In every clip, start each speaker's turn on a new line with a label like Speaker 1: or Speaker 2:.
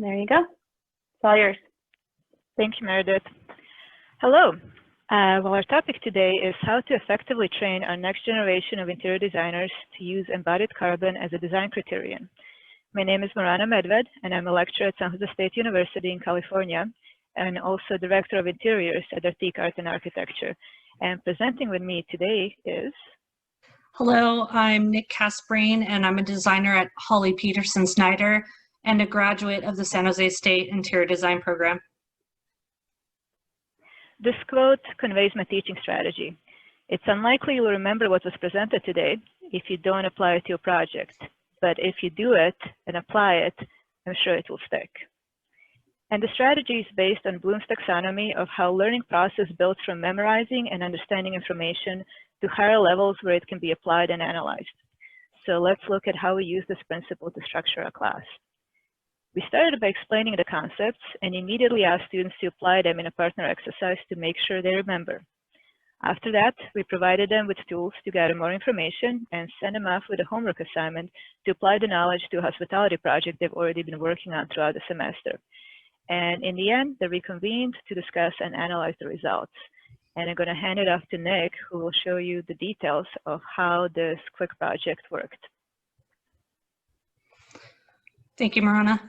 Speaker 1: There you go. It's all yours.
Speaker 2: Thank you, Meredith. Hello. Well, our topic today is how to effectively train our next generation of interior designers to use embodied carbon as a design criterion. My name is Morana Medved, and I'm a lecturer at San Jose State University in California, and also Director of Interiors at Artik Art Architecture. And presenting with me today is...
Speaker 3: Hello, I'm Nic Kaspereen, and I'm a designer at Holly Peterson Snyder and a graduate of the San Jose State Interior Design Program.
Speaker 2: This quote conveys my teaching strategy. It's unlikely you'll remember what was presented today if you don't apply it to your project, but if you do it and apply it, I'm sure it will stick. And the strategy is based on Bloom's taxonomy of how learning process builds from memorizing and understanding information to higher levels where it can be applied and analyzed. So let's look at how we use this principle to structure a class. We started by explaining the concepts and immediately asked students to apply them in a partner exercise to make sure they remember. After that, we provided them with tools to gather more information and send them off with a homework assignment to apply the knowledge to a hospitality project they've already been working on throughout the semester. And in the end, they reconvened to discuss and analyze the results. And I'm going to hand it off to Nic, who will show you the details of how this quick project worked.
Speaker 3: Thank you, Morana.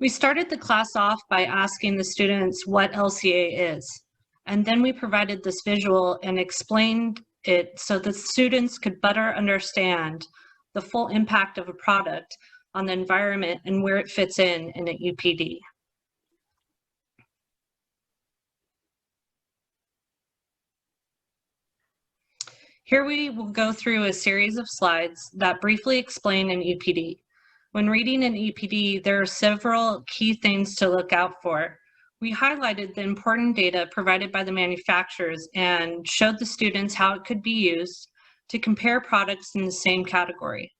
Speaker 3: We started the class off by asking the students what LCA is, and then we provided this visual and explained it so the students could better understand the full impact of a product on the environment and where it fits in a UPD. Here we will go through a series of slides that briefly explain an EPD. When reading an EPD, there are several key things to look out for. We highlighted the important data provided by the manufacturers and showed the students how it could be used to compare products in the same category.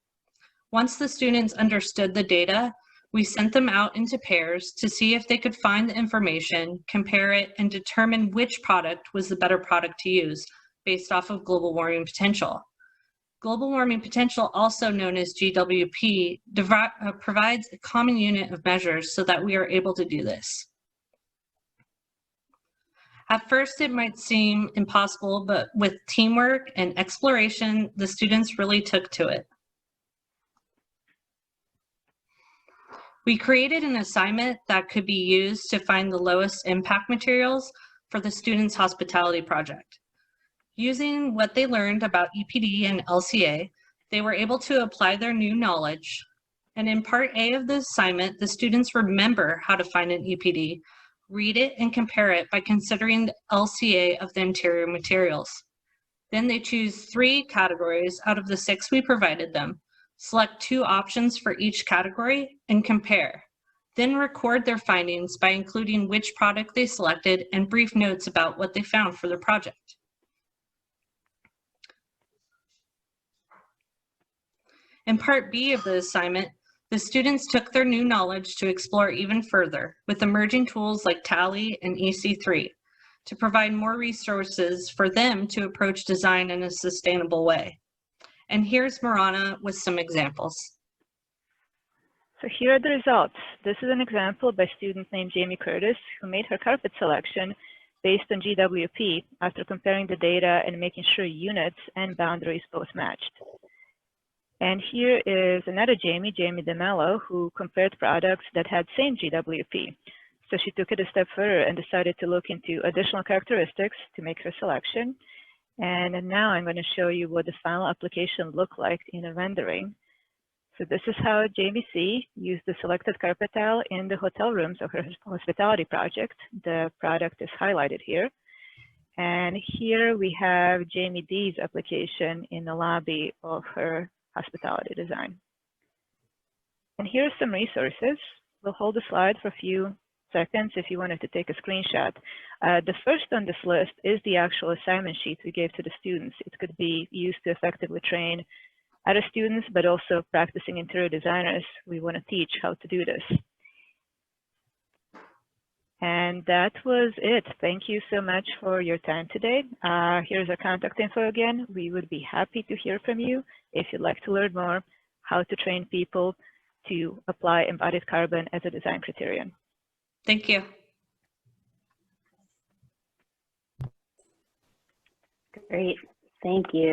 Speaker 3: Once the students understood the data, we sent them out into pairs to see if they could find the information, compare it, and determine which product was the better product to use based off of global warming potential. Global warming potential, also known as GWP, provides a common unit of measures so that we are able to do this. At first, it might seem impossible, but with teamwork and exploration, the students really took to it. We created an assignment that could be used to find the lowest impact materials for the students' hospitality project. Using what they learned about EPD and LCA, they were able to apply their new knowledge. And in part A of the assignment, the students remember how to find an EPD, read it and compare it by considering the LCA of the interior materials. Then they choose 3 categories out of the 6 we provided them, select 2 options for each category and compare. Then record their findings by including which product they selected and brief notes about what they found for their project. In part B of the assignment, the students took their new knowledge to explore even further with emerging tools like Tally and EC3 to provide more resources for them to approach design in a sustainable way. And here's Morana with some examples.
Speaker 2: So here are the results. This is an example by a student named Jamie Curtis, who made her carpet selection based on GWP after comparing the data and making sure units and boundaries both matched. And here is another Jamie DeMello, who compared products that had same GWP. So she took it a step further and decided to look into additional characteristics to make her selection. And now I'm going to show you what the final application looked like in a rendering. So this is how Jamie C. used the selected carpet tile in the hotel rooms of her hospitality project. The product is highlighted here. And here we have Jamie D's application in the lobby of her hospitality design. And here are some resources. We'll hold the slide for a few seconds if you wanted to take a screenshot. The first on this list is the actual assignment sheet we gave to the students. It could be used to effectively train other students, but also practicing interior designers. We want to teach how to do this. And that was it. Thank you so much for your time today. Here's our contact info again. We would be happy to hear from you if you'd like to learn more how to train people to apply embodied carbon as a design criterion.
Speaker 3: Thank you.
Speaker 1: Great. Thank you.